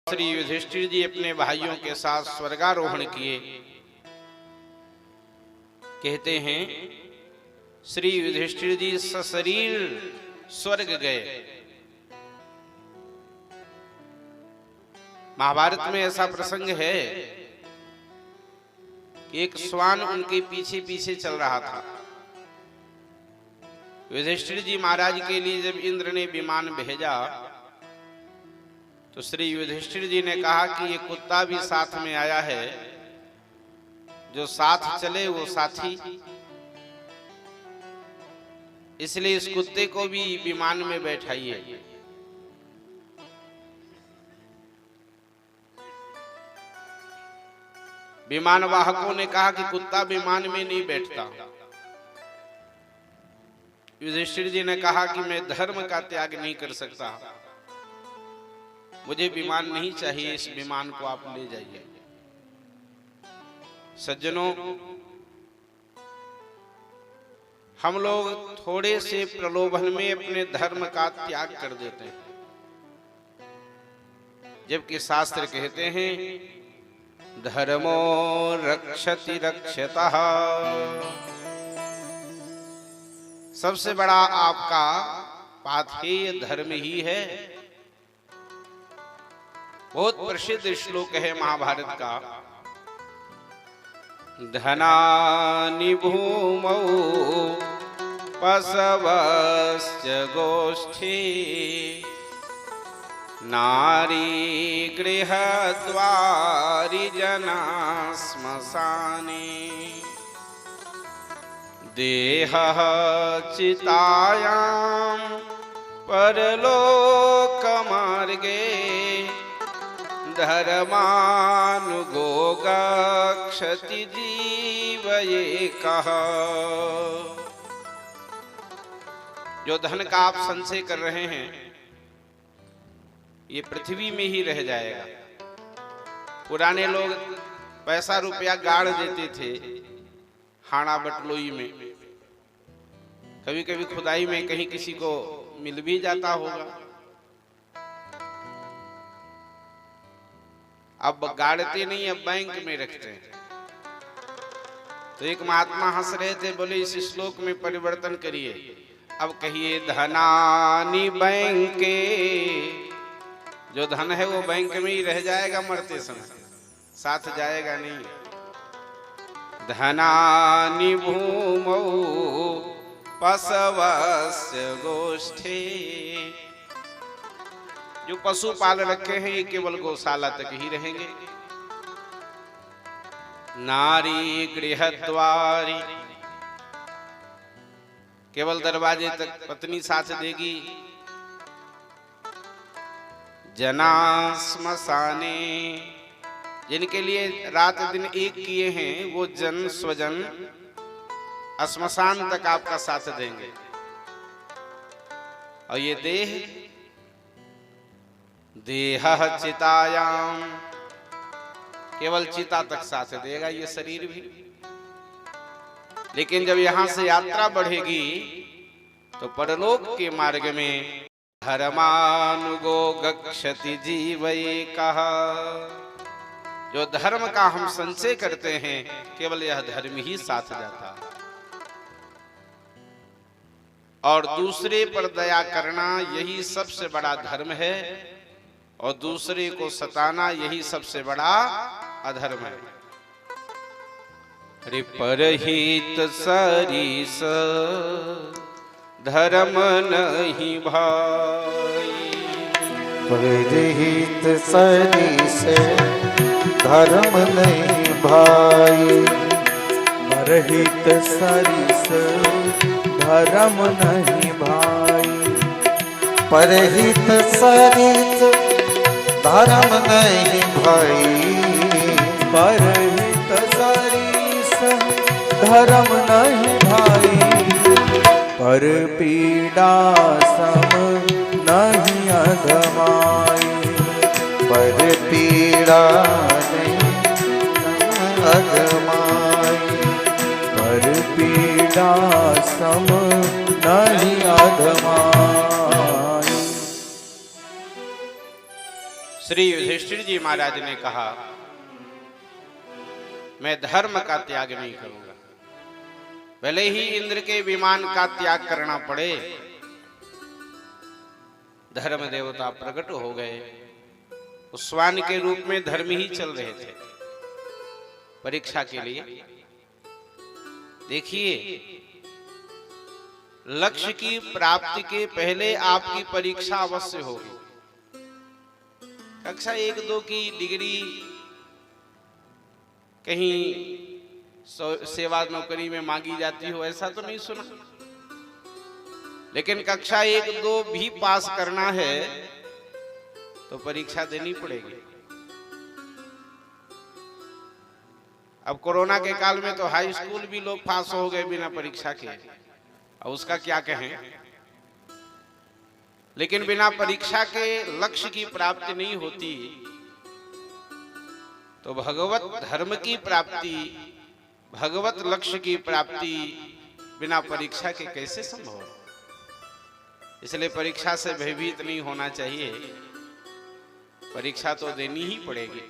श्री युधिष्ठिर जी अपने भाइयों के साथ स्वर्गारोहण किए। कहते हैं श्री युधिष्ठिर जी सशरीर स्वर्ग गए। महाभारत में ऐसा प्रसंग है कि एक श्वान उनके पीछे पीछे चल रहा था। युधिष्ठिर जी महाराज के लिए जब इंद्र ने विमान भेजा तो श्री युधिष्ठिर जी ने कहा कि ये कुत्ता भी साथ में आया है, जो साथ चले वो साथी, इसलिए इस कुत्ते को भी विमान में बैठाइए। विमान वाहकों ने कहा कि कुत्ता विमान में नहीं बैठता। युधिष्ठिर जी ने कहा कि मैं धर्म का त्याग नहीं कर सकता, मुझे विमान नहीं चाहिए, इस विमान को आप ले जाइए। सज्जनों, हम लोग थोड़े से प्रलोभन में अपने धर्म का त्याग कर देते हैं, जबकि शास्त्र कहते हैं धर्मो रक्षति रक्षतः। सबसे बड़ा आपका पाथेय धर्म ही है। बहुत प्रसिद्ध श्लोक है महाभारत का, धनानि भूमौ पशवश्च गोष्ठी नारी गृहद्वारि जना श्मशाने देहः चितायां परलोकमार्गे धर्मानुगो गच्छति जीव एकः। जो धन का आप संचय कर रहे हैं ये पृथ्वी में ही रह जाएगा। पुराने लोग पैसा रुपया गाड़ देते थे हाड़ा बटलोई में, कभी कभी खुदाई में कहीं किसी को मिल भी जाता होगा। अब गाड़ते नहीं, अब बैंक में रखते हैं। तो एक महात्मा हंस रहे थे, बोले इस श्लोक में परिवर्तन करिए, अब कहिए धनानि बैंके। जो धन है वो बैंक में ही रह जाएगा, मरते समय साथ जाएगा नहीं। धनानि भूमौ पशवस्य गोष्ठे। जो पशु पाल रखे हैं ये केवल गौशाला तक ही रहेंगे। नारी गृहद्वारि, केवल दरवाजे तक पत्नी साथ देगी। जना श्मशाने, जिनके लिए रात दिन एक किए हैं वो जन स्वजन श्मशान तक आपका साथ देंगे। और ये देहः चितायाम, केवल चिता तक साथ देगा ये शरीर भी। लेकिन जब यहां से यात्रा बढ़ेगी तो परलोक के मार्ग में धर्मानुगो गच्छति जीव एकः। जो धर्म का हम संचय करते हैं केवल यह धर्म ही साथ जाता है। और दूसरे पर दया करना यही सबसे बड़ा धर्म है, और दूसरे को सताना यही सबसे बड़ा अधर्म है। अरे परहित सरिस धर्म नहीं भाई। परहित सरिस धर्म नहीं भाई। परहित सरिस धर्म नहीं भाई। परहित सरिस धर्म नहीं भाई। परहित सरिस धर्म नहीं भाई। पर पीड़ा सम नहीं अधमाई। पर पीड़ा नहीं अधमाई। पर पीड़ा सम नहीं अधमाई। श्री युधिष्ठिर जी महाराज ने कहा, मैं धर्म का त्याग नहीं करूंगा, भले ही इंद्र के विमान का त्याग करना पड़े। धर्म देवता प्रकट हो गए, उस श्वान के रूप में धर्म ही चल रहे थे परीक्षा के लिए। देखिए, लक्ष्य की प्राप्ति के पहले आपकी परीक्षा अवश्य होगी। कक्षा 1-2 की डिग्री कहीं सेवा नौकरी में मांगी जाती हो ऐसा तो नहीं सुना, लेकिन कक्षा 1-2 भी पास करना है तो परीक्षा देनी पड़ेगी। अब कोरोना के काल में तो हाई स्कूल भी लोग पास हो गए बिना परीक्षा के, अब उसका क्या कहें। लेकिन बिना परीक्षा के लक्ष्य की प्राप्ति नहीं होती, तो भगवत धर्म की प्राप्ति, भगवत लक्ष्य की प्राप्ति बिना परीक्षा के कैसे संभव। इसलिए परीक्षा से भयभीत नहीं होना चाहिए, परीक्षा तो देनी ही पड़ेगी।